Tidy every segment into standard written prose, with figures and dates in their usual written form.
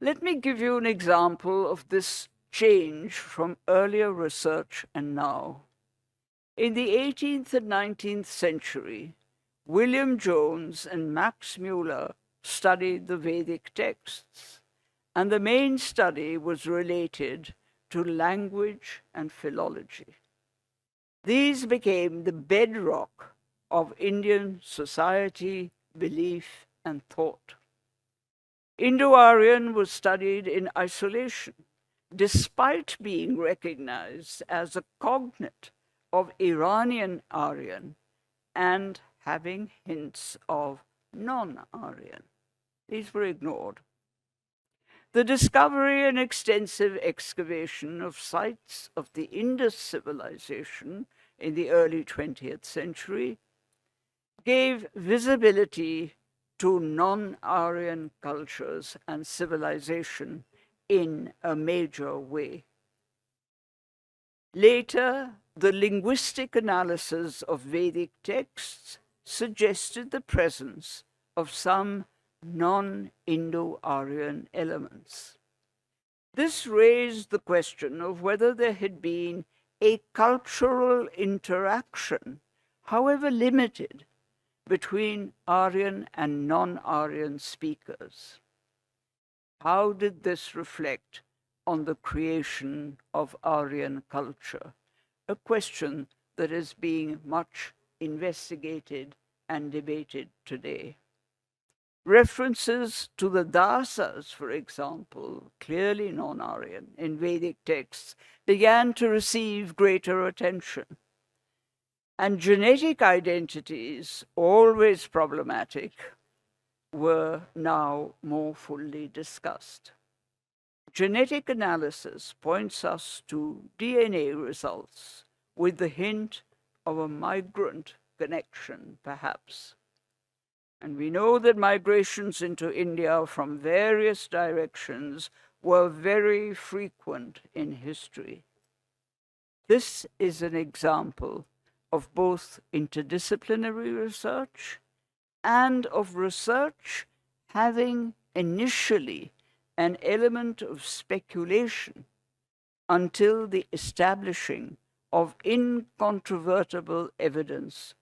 Let me give you an example of this change from earlier research and now. In the 18th and 19th century, William Jones and Max Muller studied the Vedic texts, and the main study was related to language and philology. These became the bedrock of Indian society, belief, and thought. Indo-Aryan was studied in isolation, despite being recognized as a cognate of Iranian Aryan and having hints of non-Aryan. These were ignored. The discovery and extensive excavation of sites of the Indus civilization in the early 20th century gave visibility to non-Aryan cultures and civilization in a major way. Later, the linguistic analysis of Vedic texts suggested the presence of some non-Indo-Aryan elements. This raised the question of whether there had been a cultural interaction, however limited, between Aryan and non-Aryan speakers. How did this reflect on the creation of Aryan culture? A question that is being much investigated and debated today. References to the dasas, for example, clearly non-Aryan in Vedic texts, began to receive greater attention. And genetic identities, always problematic, were now more fully discussed. Genetic analysis points us to DNA results with the hint of a migrant connection, perhaps. And we know that migrations into India from various directions were very frequent in history. This is an example of both interdisciplinary research and of research having initially an element of speculation until the establishing of incontrovertible evidence,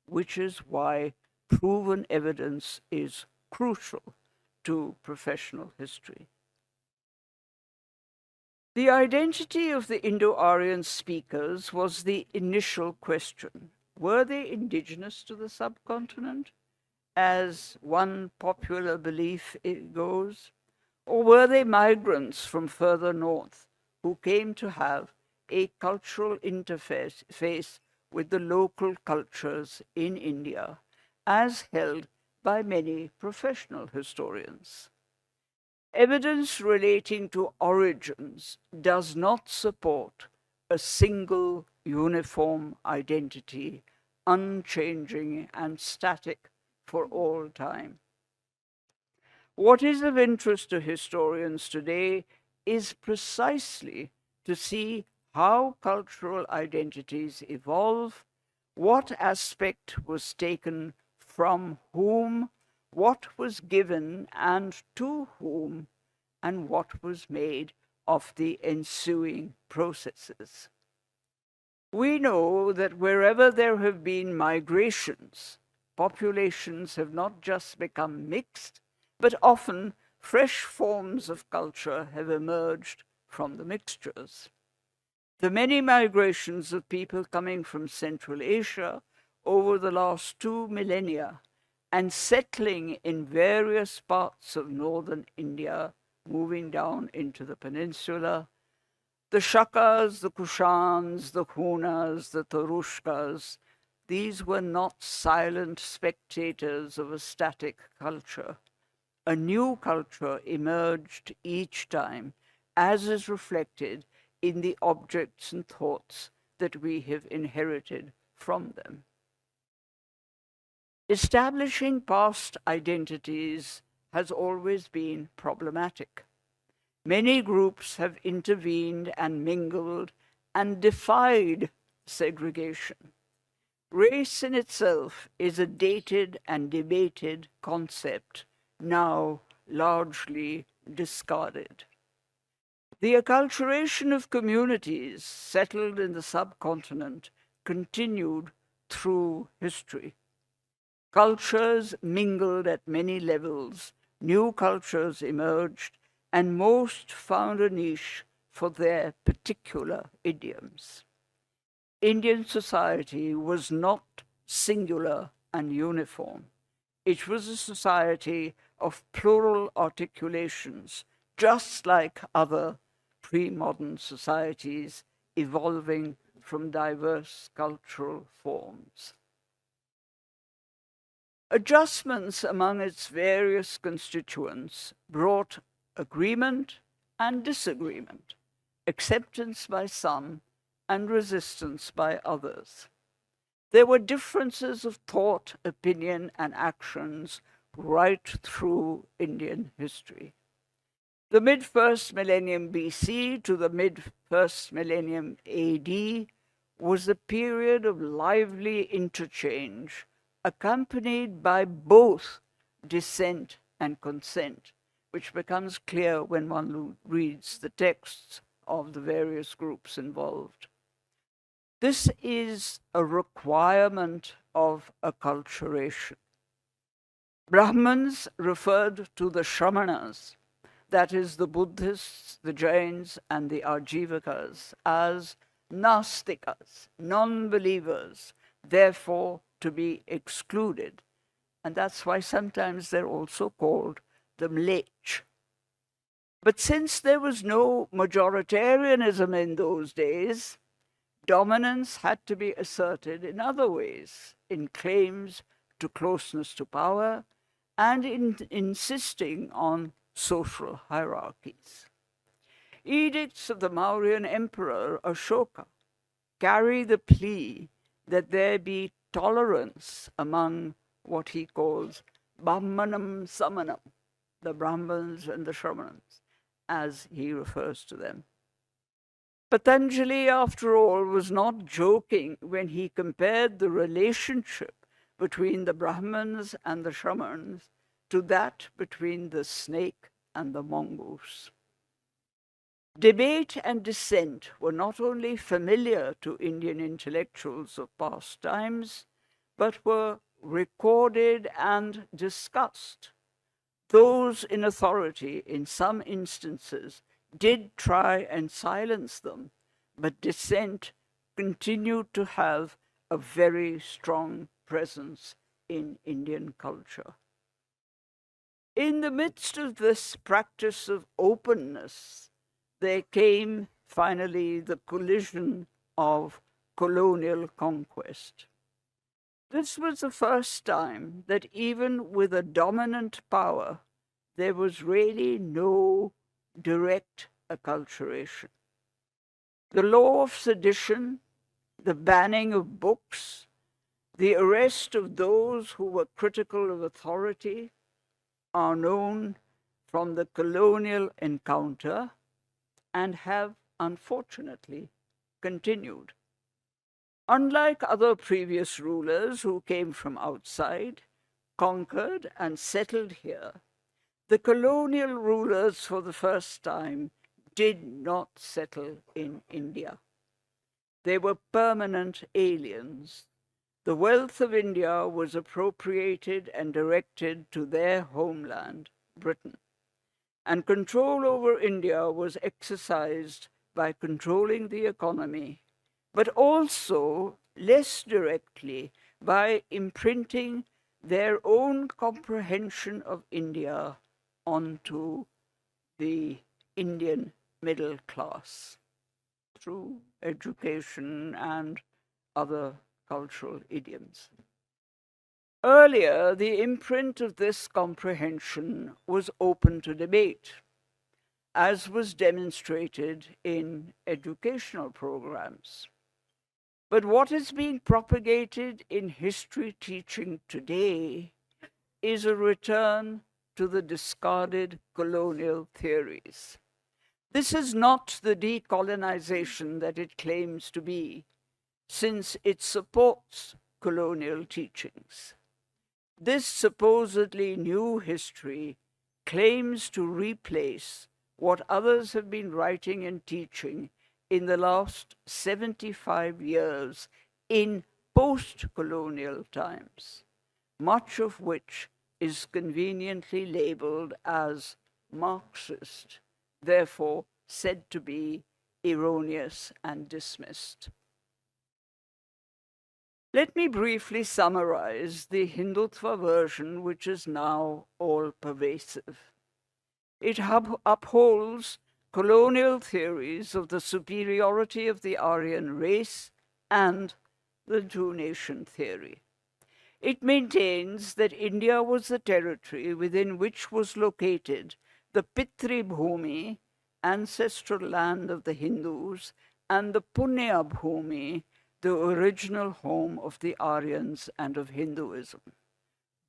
which is why proven evidence is crucial to professional history. The identity of the Indo-Aryan speakers was the initial question. Were they indigenous to the subcontinent, as one popular belief goes, or were they migrants from further north who came to have a cultural interface with the local cultures in India, as held by many professional historians? Evidence relating to origins does not support a single uniform identity, unchanging and static for all time. What is of interest to historians today is precisely to see how cultural identities evolve, what aspect was taken from whom, what was given and to whom, and what was made of the ensuing processes. We know that wherever there have been migrations, populations have not just become mixed, but often fresh forms of culture have emerged from the mixtures. The many migrations of people coming from Central Asia over the last 2 millennia and settling in various parts of northern India, moving down into the peninsula, the Shakas, the Kushans, the Hunas, the Turushkas, these were not silent spectators of a static culture. A new culture emerged each time, as is reflected in the objects and thoughts that we have inherited from them. Establishing past identities has always been problematic. Many groups have intervened and mingled and defied segregation. Race in itself is a dated and debated concept, now largely discarded. The acculturation of communities settled in the subcontinent continued through history. Cultures mingled at many levels, new cultures emerged, and most found a niche for their particular idioms. Indian society was not singular and uniform. It was a society of plural articulations, just like other pre-modern societies evolving from diverse cultural forms. Adjustments among its various constituents brought agreement and disagreement, acceptance by some and resistance by others. There were differences of thought, opinion, and actions right through Indian history. The mid-first millennium BC to the mid-first millennium AD was a period of lively interchange, accompanied by both dissent and consent, which becomes clear when one reads the texts of the various groups involved. This is a requirement of acculturation. Brahmins referred to the Shramanas, that is, the Buddhists, the Jains, and the Ajivakas, as Nastikas, non-believers, therefore to be excluded. And that's why sometimes they're also called the Mlech. But since there was no majoritarianism in those days, dominance had to be asserted in other ways, in claims to closeness to power and in insisting on social hierarchies. Edicts of the Mauryan emperor Ashoka carry the plea that there be tolerance among what he calls Brahmanam Samanam, the Brahmins and the Shramans, as he refers to them. Patanjali, after all, was not joking when he compared the relationship between the Brahmins and the Shramans to that between the snake and the mongoose. Debate and dissent were not only familiar to Indian intellectuals of past times, but were recorded and discussed. Those in authority, in some instances, did try and silence them, but dissent continued to have a very strong presence in Indian culture. In the midst of this practice of openness, there came finally the collision of colonial conquest. This was the first time that even with a dominant power, there was really no direct acculturation. The law of sedition, the banning of books, the arrest of those who were critical of authority are known from the colonial encounter and have, unfortunately, continued. Unlike other previous rulers who came from outside, conquered and settled here, the colonial rulers for the first time did not settle in India. They were permanent aliens. The wealth of India was appropriated and directed to their homeland, Britain. And control over India was exercised by controlling the economy, but also, less directly, by imprinting their own comprehension of India onto the Indian middle class through education and other cultural idioms. Earlier, the imprint of this comprehension was open to debate, as was demonstrated in educational programs. But what is being propagated in history teaching today is a return to the discarded colonial theories. This is not the decolonization that it claims to be, since it supports colonial teachings. This supposedly new history claims to replace what others have been writing and teaching in the last 75 years in post-colonial times, much of which is conveniently labeled as Marxist, therefore said to be erroneous and dismissed. Let me briefly summarize the Hindutva version, which is now all-pervasive. It upholds colonial theories of the superiority of the Aryan race and the two-nation theory. It maintains that India was the territory within which was located the Pitri Bhumi, ancestral land of the Hindus, and the Punya Bhumi, the original home of the Aryans and of Hinduism,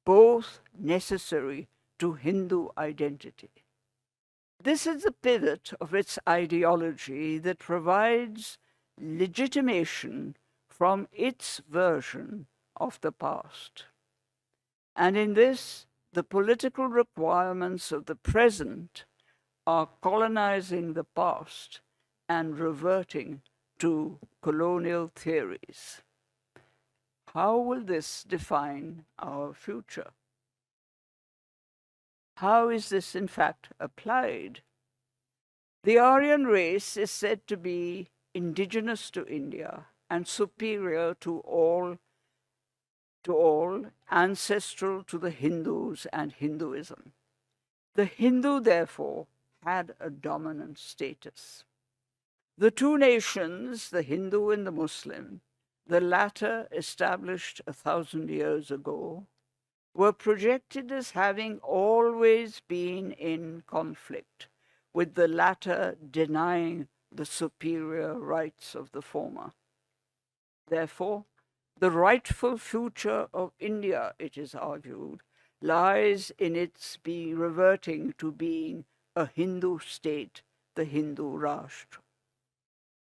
both necessary to Hindu identity. This is the pivot of its ideology that provides legitimation from its version of the past. And in this, the political requirements of the present are colonizing the past and reverting to colonial theories. How will this define our future? How is this in fact applied? The Aryan race is said to be indigenous to India and superior to all, ancestral to the Hindus and Hinduism. The Hindu, therefore, had a dominant status. The two nations, the Hindu and the Muslim, the latter established 1,000 years ago, were projected as having always been in conflict, with the latter denying the superior rights of the former. Therefore, the rightful future of India, it is argued, lies in its reverting to being a Hindu state, the Hindu Rashtra.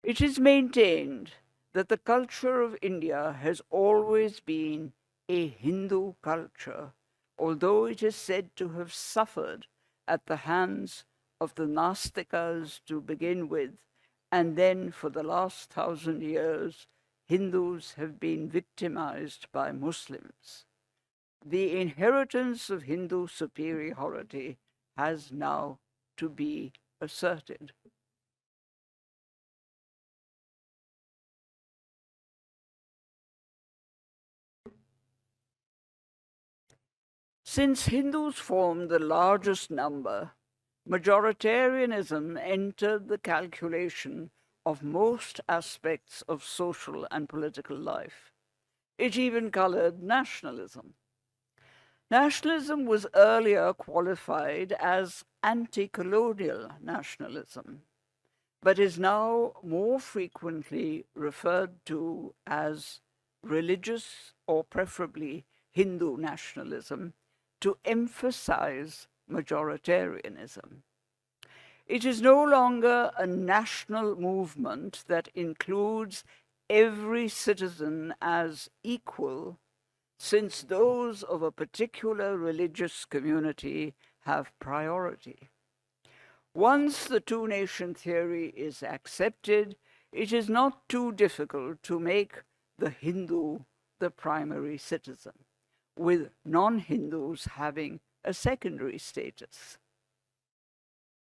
It is maintained that the culture of India has always been a Hindu culture, although it is said to have suffered at the hands of the Nastikas to begin with, and then for the last 1,000 years, Hindus have been victimized by Muslims. The inheritance of Hindu superiority has now to be asserted. Since Hindus formed the largest number, majoritarianism entered the calculation of most aspects of social and political life. It even colored nationalism. Nationalism was earlier qualified as anti-colonial nationalism, but is now more frequently referred to as religious or preferably Hindu nationalism to emphasize majoritarianism. It is no longer a national movement that includes every citizen as equal, since those of a particular religious community have priority. Once the two-nation theory is accepted, it is not too difficult to make the Hindu the primary citizen, with non-Hindus having a secondary status.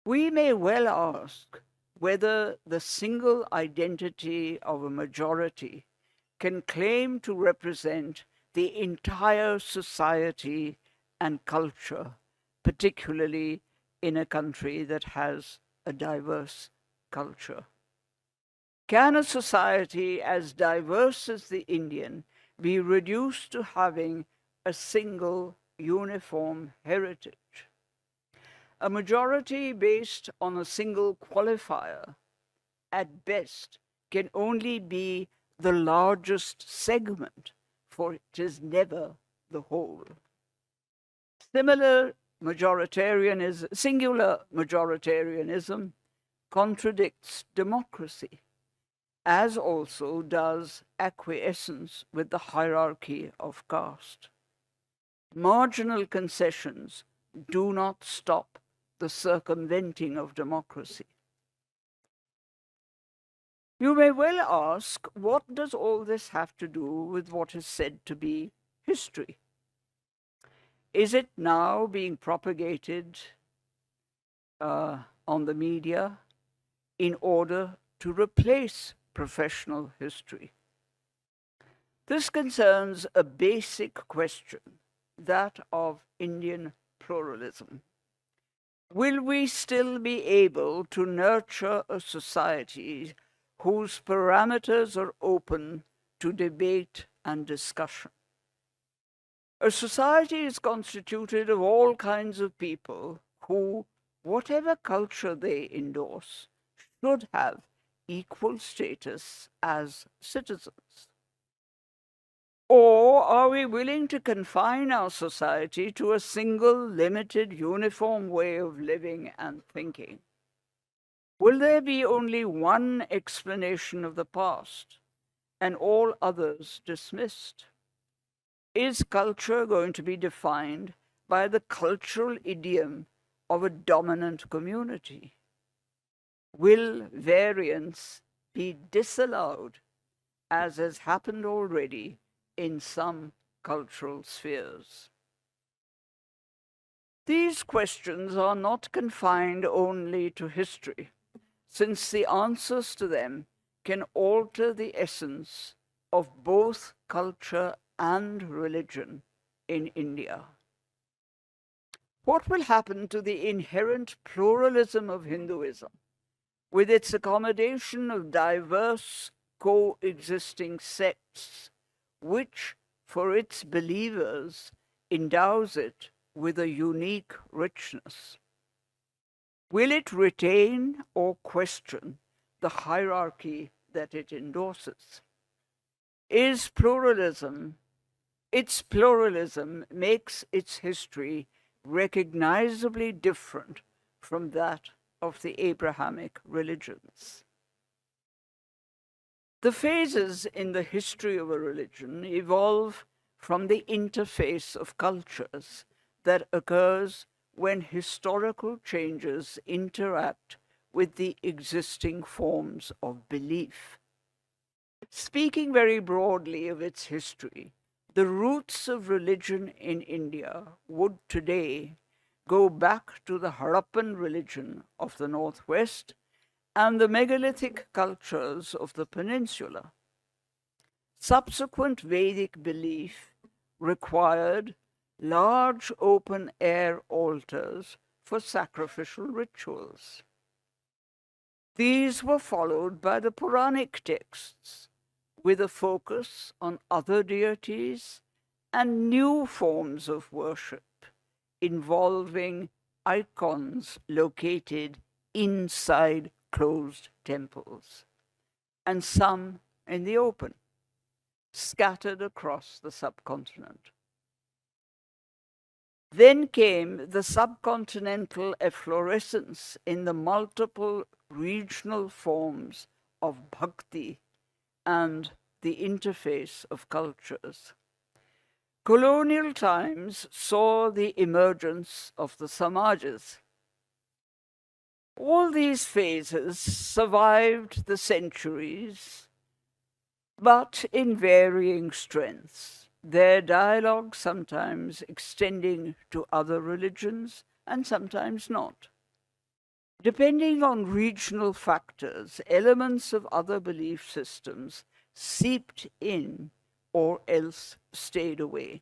We may well ask whether the single identity of a majority can claim to represent the entire society and culture, particularly in a country that has a diverse culture. Can a society as diverse as the Indian be reduced to having a single uniform heritage? A majority based on a single qualifier, at best, can only be the largest segment, for it is never the whole. Singular majoritarianism contradicts democracy, as also does acquiescence with the hierarchy of caste. Marginal concessions do not stop the circumventing of democracy. You may well ask, what does all this have to do with what is said to be history? Is it now being propagated on the media in order to replace professional history? This concerns a basic question, that of Indian pluralism. Will we still be able to nurture a society whose parameters are open to debate and discussion? A society is constituted of all kinds of people who, whatever culture they endorse, should have equal status as citizens. Or are we willing to confine our society to a single, limited, uniform way of living and thinking? Will there be only one explanation of the past and all others dismissed? Is culture going to be defined by the cultural idiom of a dominant community? Will variance be disallowed, as has happened already in some cultural spheres? These questions are not confined only to history, since the answers to them can alter the essence of both culture and religion in India. What will happen to the inherent pluralism of Hinduism, with its accommodation of diverse coexisting sects, which, for its believers, endows it with a unique richness? Will it retain or question the hierarchy that it endorses? Its pluralism makes its history recognizably different from that of the Abrahamic religions. The phases in the history of a religion evolve from the interface of cultures that occurs when historical changes interact with the existing forms of belief. Speaking very broadly of its history, the roots of religion in India would today go back to the Harappan religion of the Northwest and the megalithic cultures of the peninsula. Subsequent Vedic belief required large open-air altars for sacrificial rituals. These were followed by the Puranic texts, with a focus on other deities and new forms of worship involving icons located inside closed temples, and some in the open, scattered across the subcontinent. Then came the subcontinental efflorescence in the multiple regional forms of bhakti and the interface of cultures. Colonial times saw the emergence of the samajas. All these phases survived the centuries, but in varying strengths, their dialogue sometimes extending to other religions and sometimes not. Depending on regional factors, elements of other belief systems seeped in or else stayed away.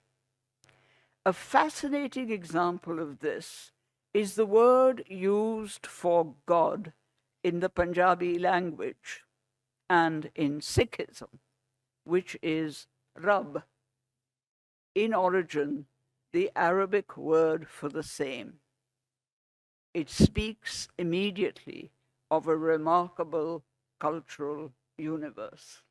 A fascinating example of this is the word used for God in the Punjabi language and in Sikhism, which is Rab. In origin, the Arabic word for the same. It speaks immediately of a remarkable cultural universe.